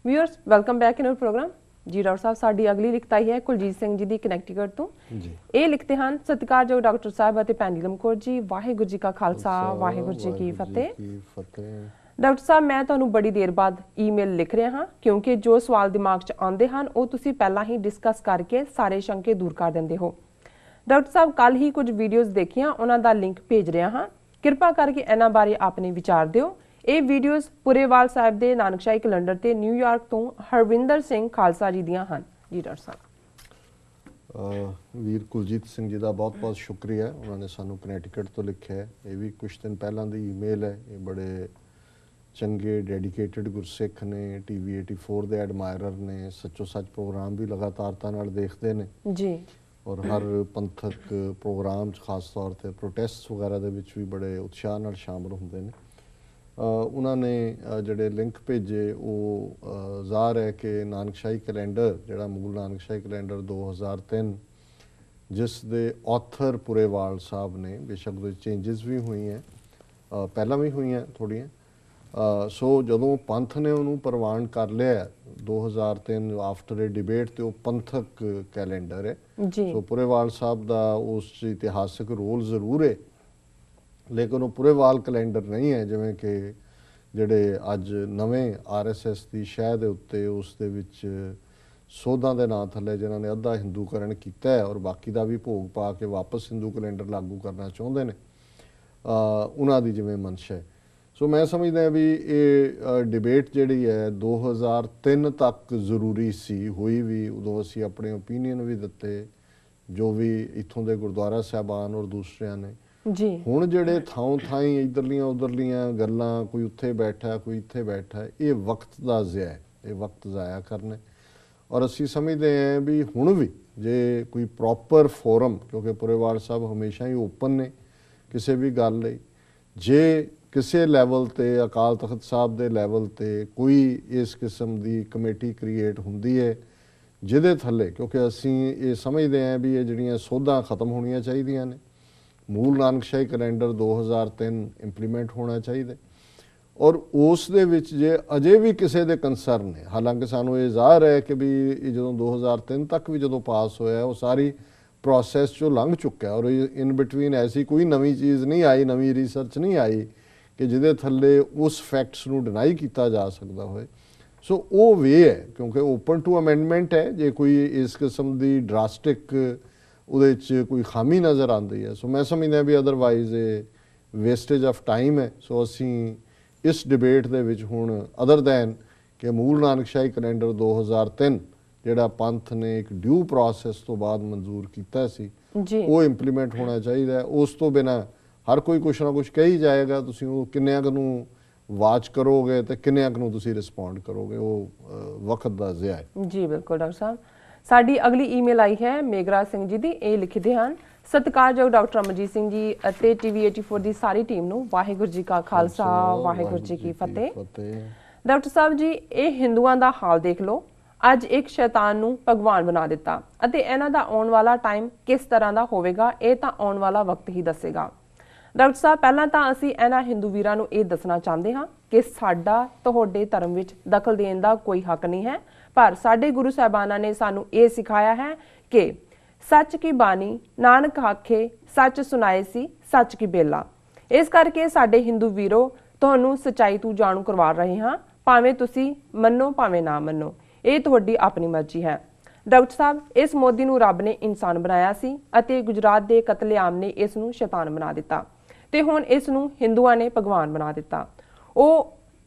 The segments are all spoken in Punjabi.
Viewers welcome back in our program जी। डॉक्टर साहब साडी अगली लिखत आई है कुलजीत सिंह जी दी कनैक्टिकट तो जी। ये लिखते हैं सत्कारयोग डॉक्टर साहब अते भैन नीलम कौर जी, वाहिगुरू जी का खालसा वाहिगुरू जी की फतेह। डॉक्टर साहब मैं तुहानूं बड़ी देर बाद ईमेल लिख रहा हाँ क्योंकि जो सवाल दिमाग च आउंदे हन वो तुसीं पहलां ही डिस्कस करके सारे शंके दूर कर दिंदे हो। डॉक्टर साहब कल ही कुछ वीडियोज़ देखियां, उन्हां दा लिंक भेज रहा हाँ, किरपा करके इन्हां बारे अपने विचार दिओ। ਇਹ ਵੀਡੀਓਜ਼ ਪੁਰੇਵਾਲ ਸਾਹਿਬ ਦੇ ਨਾਨਕਸ਼ਾਹੀ ਕੈਲੰਡਰ ਤੇ ਨਿਊਯਾਰਕ ਤੋਂ ਹਰਵਿੰਦਰ ਸਿੰਘ ਖਾਲਸਾ ਜੀ ਦੀਆਂ ਹਨ ਜੀ। ਡਾਕਟਰ ਸਾਹਿਬ ਵੀਰ ਕੁਲਜੀਤ ਸਿੰਘ ਜੀ ਦਾ ਬਹੁਤ-ਬਹੁਤ ਸ਼ੁਕਰੀਆ, ਉਹਨਾਂ ਨੇ ਸਾਨੂੰ ਕਨੈਟਿਕਟ ਤੋਂ ਲਿਖਿਆ ਹੈ। ਇਹ ਵੀ ਕੁਝ ਦਿਨ ਪਹਿਲਾਂ ਦੀ ਈਮੇਲ ਹੈ। ਇਹ ਬੜੇ ਚੰਗੇ ਡੈਡੀਕੇਟਿਡ ਗੁਰਸਿੱਖ ਨੇ, ਟੀਵੀ 84 ਦੇ ਐਡਮਾਇਰਰ ਨੇ, ਸੱਚੋ ਸੱਚ ਪ੍ਰੋਗਰਾਮ ਵੀ ਲਗਾਤਾਰਤਾ ਨਾਲ ਦੇਖਦੇ ਨੇ ਜੀ ਔਰ ਹਰ ਪੰਥਕ ਪ੍ਰੋਗਰਾਮ 'ਚ ਖਾਸ ਤੌਰ ਤੇ ਪ੍ਰੋਟੈਸਟ ਵਗੈਰਾ ਦੇ ਵਿੱਚ ਵੀ ਬੜੇ ਉਤਸ਼ਾਹ ਨਾਲ ਸ਼ਾਮਲ ਹੁੰਦੇ ਨੇ। उन्होंने जोड़े लिंक भेजे वो ज़ाहिर है कि नानकशाही कैलेंडर जोड़ा मूल नानकशाही कैलेंडर 2003 जिस दे ऑथर पुरेवाल साहब ने, बेशक वो चेंजिस भी हुई हैं, पहला भी हुई हैं थोड़ियाँ। सो जदों पंथ ने उन्होंने प्रवान कर लिया 2003 आफ्टर ए डिबेट तो पंथक कैलेंडर है जी। सो पुरेवाल साहब का उस इतिहासिक रोल जरूर है लेकिन वो पुरेवाल कैलेंडर नहीं है जिमें कि ਜਿਹੜੇ ਅੱਜ ਨਵੇਂ RSS ਦੀ ਸ਼ਹਿ ਦੇ ਉੱਤੇ ਉਸ ਦੇ ਵਿੱਚ ਸੋਧਾਂ ਦੇ ਨਾਂ ਥੱਲੇ ਜਿਨ੍ਹਾਂ ਨੇ ਅੱਧਾ ਹਿੰਦੂਕਰਨ ਕੀਤਾ ਹੈ ਔਰ ਬਾਕੀ ਦਾ ਵੀ ਭੋਗ ਪਾ ਕੇ ਵਾਪਸ ਹਿੰਦੂ ਕੈਲੰਡਰ ਲਾਗੂ ਕਰਨਾ ਚਾਹੁੰਦੇ ਨੇ, ਉਹਨਾਂ ਦੀ ਜਿਵੇਂ ਮਨਸ਼ਾ ਹੈ। ਸੋ ਮੈਂ ਸਮਝਦਾ ਵੀ ਇਹ ਡਿਬੇਟ ਜਿਹੜੀ ਹੈ 2003 ਤੱਕ ਜ਼ਰੂਰੀ ਸੀ, ਹੋਈ ਵੀ ਉਦੋਂ ਅਸੀਂ ਆਪਣੇ ਓਪੀਨੀਅਨ ਵੀ ਦਿੱਤੇ ਜੋ ਵੀ ਇੱਥੋਂ ਦੇ ਗੁਰਦੁਆਰਾ ਸਾਹਿਬਾਨ ਔਰ ਦੂਸਰਿਆਂ ਨੇ जी। ਹੁਣ ਜਿਹੜੇ ਥਾਂ ਥਾਈਂ ਇਧਰਲੀਆਂ ਉਧਰਲੀਆਂ ਗੱਲਾਂ, ਕੋਈ ਉੱਥੇ ਬੈਠਾ ਕੋਈ ਇੱਥੇ ਬੈਠਾ, ਇਹ ਵਕਤ ਦਾ ਜ਼ਾਇਆ ਹੈ, ਇਹ ਵਕਤ ਜ਼ਾਇਆ ਕਰਨਾ। ਔਰ ਅਸੀਂ ਸਮਝਦੇ ਹਾਂ ਵੀ ਹੁਣ ਵੀ ਜੇ ਕੋਈ ਪ੍ਰੋਪਰ ਫੋਰਮ, ਕਿਉਂਕਿ ਪੁਰੇਵਾਲ ਸਾਹਿਬ ਹਮੇਸ਼ਾ ਹੀ ਓਪਨ ਨੇ ਕਿਸੇ ਵੀ ਗੱਲ ਲਈ, ਜੇ ਕਿਸੇ ਲੈਵਲ ਤੇ ਅਕਾਲ ਤਖਤ ਸਾਹਿਬ ਦੇ ਲੈਵਲ ਤੇ ਕੋਈ ਇਸ ਕਿਸਮ ਦੀ ਕਮੇਟੀ ਕ੍ਰੀਏਟ ਹੁੰਦੀ ਹੈ ਜਿਹਦੇ ਥੱਲੇ, ਕਿਉਂਕਿ ਅਸੀਂ ਇਹ ਸਮਝਦੇ ਹਾਂ ਵੀ ਇਹ ਜਿਹੜੀਆਂ ਸੋਧਾਂ ਖਤਮ ਹੋਣੀਆਂ ਚਾਹੀਦੀਆਂ ਨੇ, मूल नानकशाही कैलेंडर 2003 इंप्लीमेंट होना चाहिए और उस दे विच जे अजे भी किसी के कंसर्न है, हालांकि सानू ये ज़ाहिर है कि भी जो 2003 तक भी जो पास होया वो सारी प्रोसैस चो लंघ चुका है और इन बिटवीन ऐसी कोई नवी चीज़ नहीं आई, नवी रिसर्च नहीं आई कि जिहदे थल्ले उस फैक्ट्स नू डिनाई किया जा सकता होए। सो वो वे है क्योंकि ओपन टू अमेंडमेंट है, जे कोई इस किस्म की ड्रास्टिक ਉਹਦੇ 'ਚ ਕੋਈ ਖਾਮੀ ਨਜ਼ਰ ਆਉਂਦੀ ਹੈ। ਸੋ ਮੈਂ ਸਮਝਦਾ ਵੀ ਅਦਰਵਾਈਜ਼ ਇਹ ਵੇਸਟੇਜ ਆਫ ਟਾਈਮ ਹੈ। ਸੋ ਅਸੀਂ ਇਸ ਡਿਬੇਟ ਦੇ ਵਿੱਚ ਹੁਣ ਅਦਰ ਦੈਨ ਕਿ ਮੂਲ ਨਾਨਕਸ਼ਾਹੀ ਕੈਲੰਡਰ 2003 ਜਿਹੜਾ ਪੰਥ ਨੇ ਇੱਕ ਡਿਊ ਪ੍ਰੋਸੈਸ ਤੋਂ ਬਾਅਦ ਮਨਜ਼ੂਰ ਕੀਤਾ ਸੀ ਉਹ ਇੰਪਲੀਮੈਂਟ ਹੋਣਾ ਚਾਹੀਦਾ ਹੈ। ਉਸ ਤੋਂ ਬਿਨਾਂ ਹਰ ਕੋਈ ਕੁਛ ਨਾ ਕੁਛ ਕਹੀ ਜਾਏਗਾ, ਤੁਸੀਂ ਉਹ ਕਿੰਨਿਆਂ ਕੁ ਨੂੰ ਵਾਚ ਕਰੋਗੇ ਤੇ ਕਿੰਨਿਆਂ ਕੁ ਨੂੰ ਤੁਸੀਂ ਰਿਸਪੌਂਡ ਕਰੋਗੇ, ਉਹ ਵਕਤ ਦਾ ਜ਼ਾਇਆ ਹੈ। ਜੀ ਬਿਲਕੁਲ ਡਾਕਟਰ ਸਾਹਿਬ। साड़ी अगली ईमेल आई है मेघराज सिंह जी दी, ये लिखते हैं सत्कारयोग डॉक्टर अमरजीत सिंह जी अते TV 84 दी सारी टीम नूं वाहिगुरू जी का खालसा वाहिगुरू जी की फतेह। डॉक्टर साहब जी ये हिंदुआं दा हाल देख लो, अज एक शैतान नूं भगवान बना दिता अते इन्हां दा आउण वाला टाइम किस तरह दा होवेगा ये तां आउण वाला वक्त ही दसेगा। डॉक्टर साहब पहलां तां असीं इन्हां हिंदू वीरां नूं ये दसना चाहते हाँ कि साडा तुहाडे धर्म विच दखल देण दा कोई हक नहीं है, पर साडे गुरु साहिबाना ने सानू ये सिखाया है कि सच की बानी नानक आखे सच सुनाए सी सच की बेला। इस करके साडे हिंदू वीरो तुहानू सच्चाई तू जाणू करवा रहे हाँ, भावें तुसी मन्नो भावें ना मन्नो, ये तुहाडी अपनी मर्जी है। डॉक्टर साहब इस मोदी नू रब ने इंसान बनाया सी अते गुजरात दे कतलेआम ने इस नू शैतान बना दिता ते हुण इस नू हिंदुआं ने भगवान बना दिता। वो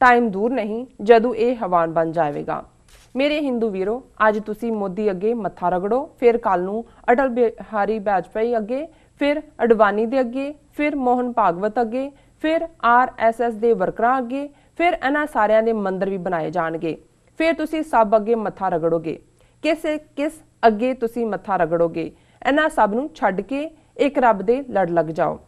टाइम दूर नहीं जदों ये हवान बन जाएगा। मेरे हिंदू वीरो अज तुसी मोदी अगे मत्था रगड़ो, फिर कल नूं अटल बिहारी वाजपेयी अगे, फिर अडवाणी दे अगे, फिर मोहन भागवत अगे, फिर RSS दे वर्करां अगे, फिर इन्हां सारियां दे मंदिर भी बनाए जाणगे, फिर तुसी सब अगे मत्था रगड़ोगे। किस अगे तुसी मत्था रगड़ोगे? इन्हां सब नूं छड्ड के एक रब दे लड़ लग जाओ।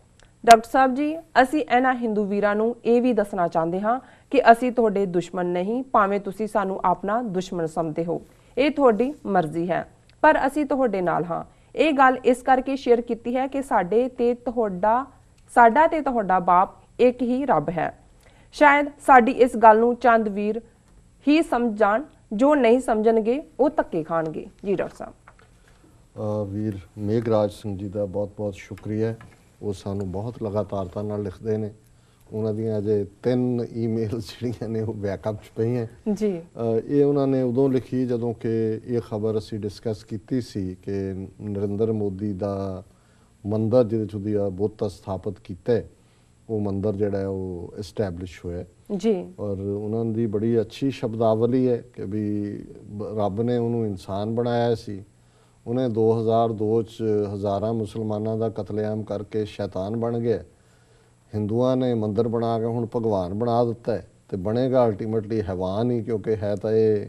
डॉक्टर साहब जी असी इन्हां हिंदू वीरां नूं ये भी दसना चाहते हाँ कि असी तुहाडे दुश्मन नहीं, भावें तुसी सानू अपना दुश्मन समझते हो, ये तुहाडी मर्जी है, पर असी तुहाडे नाल हाँ। ये गल इस करके शेयर की है कि साडा ते तुहाडा बाप एक ही रब है। शायद साडी इस गल नूं चंद वीर ही समझ जाण ਜੋ ਨਹੀਂ ਸਮਝਣਗੇ ਉਹ ਧੱਕੇ ਖਾਣਗੇ। ਜੀ ਡਾਕਟਰ ਸਾਹਿਬ। ਵੀਰ ਮੇਘਰਾਜ ਸਿੰਘ ਜੀ ਦਾ ਬਹੁਤ-ਬਹੁਤ ਸ਼ੁਕਰੀਆ। ਉਹ ਸਾਨੂੰ ਬਹੁਤ ਲਗਾਤਾਰਤਾ ਨਾਲ ਲਿਖਦੇ ਨੇ। ਉਹਨਾਂ ਦੀਆਂ ਅਜੇ 3 ਈਮੇਲਸ ਜਿਹੜੀਆਂ ਨੇ ਉਹ ਬੈਕਅਪ 'ਚ ਪਈਆਂ ਜੀ। ਇਹ ਉਹਨਾਂ ਨੇ ਉਦੋਂ ਲਿਖੀ ਜਦੋਂ ਕਿ ਇਹ ਖਬਰ ਅਸੀਂ ਡਿਸਕਸ ਕੀਤੀ ਸੀ ਕਿ ਨਰਿੰਦਰ ਮੋਦੀ ਦਾ ਮੰਦਰ ਜਿਹਦੇ 'ਚ ਉਹਦੀ ਬੁੱਤ ਸਥਾਪਿਤ ਕੀਤਾ ਉਹ ਮੰਦਰ ਜਿਹੜਾ ਹੈ ਉਹ ਐਸਟੈਬਲਿਸ਼ ਹੋਇਆ ਜੀ। ਔਰ ਉਹਨਾਂ ਦੀ ਬੜੀ ਅੱਛੀ ਸ਼ਬਦਾਵਲੀ ਹੈ ਕਿ ਵੀ ਰੱਬ ਨੇ ਉਹਨੂੰ ਇਨਸਾਨ ਬਣਾਇਆ ਸੀ। ਉਹਨੇ 2002 'ਚ ਹਜ਼ਾਰਾਂ ਮੁਸਲਮਾਨਾਂ ਦਾ ਕਤਲੇਆਮ ਕਰਕੇ ਸ਼ੈਤਾਨ ਬਣ ਗਿਆ। ਹਿੰਦੂਆਂ ਨੇ ਮੰਦਰ ਬਣਾ ਕੇ ਹੁਣ ਭਗਵਾਨ ਬਣਾ ਦਿੱਤਾ ਹੈ ਤੇ ਬਣੇਗਾ ਅਲਟੀਮੇਟਲੀ ਹੈਵਾਨ ਹੀ, ਕਿਉਂਕਿ ਹੈ ਤਾਂ ਇਹ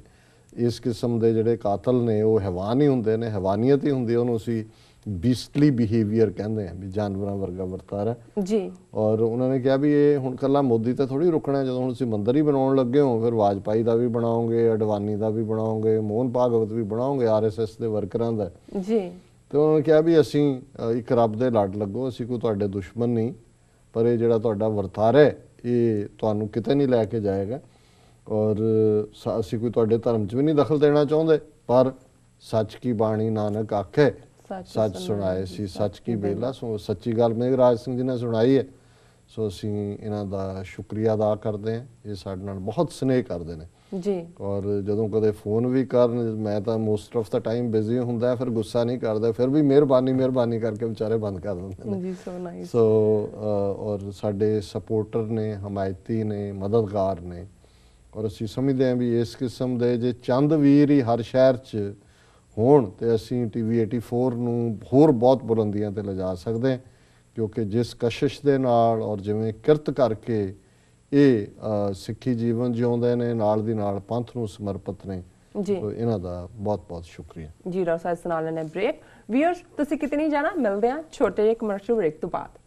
ਇਸ ਕਿਸਮ ਦੇ ਜਿਹੜੇ ਕਾਤਲ ਨੇ ਉਹ ਹੈਵਾਨ ਹੀ ਹੁੰਦੇ ਨੇ, ਹੈਵਾਨੀਅਤ ਹੀ ਹੁੰਦੀ, ਉਹਨੂੰ ਅਸੀਂ ਬੀਸਟਲੀ ਬਿਹੇਵੀਅਰ ਕਹਿੰਦੇ ਆ ਵੀ ਜਾਨਵਰਾਂ ਵਰਗਾ ਵਰਤਾਰਾ ਜੀ। ਔਰ ਉਹਨਾਂ ਨੇ ਕਿਹਾ ਵੀ ਇਹ ਹੁਣ ਕੱਲਾ ਮੋਦੀ ਤੇ ਥੋੜੀ ਰੁਕਣਾ, ਜਦੋਂ ਹੁਣ ਤੁਸੀਂ ਮੰਦਰ ਹੀ ਬਣਾਉਣ ਲੱਗੇ ਹੋ ਫਿਰ ਵਾਜਪਾਈ ਦਾ ਵੀ ਬਣਾਓਗੇ, ਅਡਵਾਨੀ ਦਾ ਵੀ ਬਣਾਓਗੇ, ਮੋਹਨ ਭਾਗਵਤ ਵੀ ਬਣਾਓਗੇ, ਆਰਐਸਐਸ ਦੇ ਵਰਕਰਾਂ ਦਾ ਜੀ। ਤੇ ਉਹਨਾਂ ਨੇ ਕਿਹਾ ਵੀ ਅਸੀਂ ਇੱਕ ਰੱਬ ਦੇ ਲੜ ਲੱਗੋ, ਅਸੀਂ ਕੋਈ ਤੁਹਾਡੇ ਦੁਸ਼ਮਣ ਨਹੀਂ, ਪਰ ਇਹ ਜਿਹੜਾ ਤੁਹਾਡਾ ਵਰਤਾਰਾ ਹੈ ਇਹ ਤੁਹਾਨੂੰ ਕਿਤੇ ਨਹੀਂ ਲੈ ਕੇ ਜਾਏਗਾ ਔਰ ਅਸੀਂ ਕੋਈ ਤੁਹਾਡੇ ਧਰਮ 'ਚ ਵੀ ਨਹੀਂ ਦਖਲ ਦੇਣਾ ਚਾਹੁੰਦੇ, ਪਰ ਸੱਚ ਕੀ ਬਾਣੀ ਨਾਨਕ ਆਖੇ ਸੱਚ ਸੁਣਾਏ ਸੀ ਸੱਚ ਕੀ ਬੇਲਾ। ਸੋ ਸੱਚੀ ਗੱਲ ਮੇਘਰਾਜ ਸਿੰਘ ਜੀ ਨੇ ਸੁਣਾਈ ਹੈ। ਸੋ ਅਸੀਂ ਇਹਨਾਂ ਦਾ ਸ਼ੁਕਰੀਆ ਅਦਾ ਕਰਦੇ ਹਾਂ। ਇਹ ਸਾਡੇ ਨਾਲ ਬਹੁਤ ਸਨੇਹ ਕਰਦੇ ਨੇ ਜੀ। ਔਰ ਜਦੋਂ ਕਦੇ ਫੋਨ ਵੀ ਕਰਨ, ਮੈਂ ਤਾਂ most of the time busy ਹੁੰਦਾ, ਫਿਰ ਗੁੱਸਾ ਨਹੀਂ ਕਰਦਾ, ਫਿਰ ਵੀ ਮਿਹਰਬਾਨੀ ਕਰਕੇ ਵਿਚਾਰੇ ਬੰਦ ਕਰ ਦਿੰਦੇ ਨੇ। ਜੀ ਸੋ ਨਾਈਸ। ਸੋ ਔਰ ਸਾਡੇ ਸਪੋਰਟਰ ਨੇ, ਹਮਾਇਤੀ ਨੇ, ਮਦਦਗਾਰ ਨੇ ਔਰ ਅਸੀਂ ਸਮਝਦੇ ਹਾਂ ਵੀ ਇਸ ਕਿਸਮ ਦੇ ਜੇ ਚੰਦ ਵੀਰ ਹੀ ਹਰ ਸ਼ਹਿਰ 'ਚ ਹੋਣ ਤੇ ਅਸੀਂ TV 84 ਨੂੰ ਹੋਰ ਬਹੁਤ ਬੁਲੰਦੀਆਂ ਤੇ ਲਿਜਾ ਸਕਦੇ ਹਾਂ, ਕਿਉਂਕਿ ਜਿਸ ਕਸ਼ਿਸ਼ ਦੇ ਨਾਲ ਔਰ ਜਿਵੇਂ ਕਿਰਤ ਕਰਕੇ ਇਹ ਸਿੱਖੀ ਜੀਵਨ ਜਿਉਂਦੇ ਨੇ, ਨਾਲ ਦੀ ਨਾਲ ਪੰਥ ਨੂੰ ਸਮਰਪਿਤ ਨੇ। ਜੀ। ਇਹਨਾਂ ਦਾ ਬਹੁਤ-ਬਹੁਤ ਸ਼ੁਕਰੀਆ। ਜੀ ਡਾਕਟਰ ਸਾਹਿਬ ਸੁਣਾ ਲੈਣੇ ਬ੍ਰੇਕ। ਵੀਅਰਸ ਤੁਸੀਂ ਕਿਤੇ ਨਹੀਂ ਜਾਣਾ, ਮਿਲਦੇ ਹਾਂ ਛੋਟੇ ਜਿਹੇ ਕਮਰਸ਼ੀਅਲ ਬ੍ਰੇਕ ਤੋਂ ਬਾਅਦ।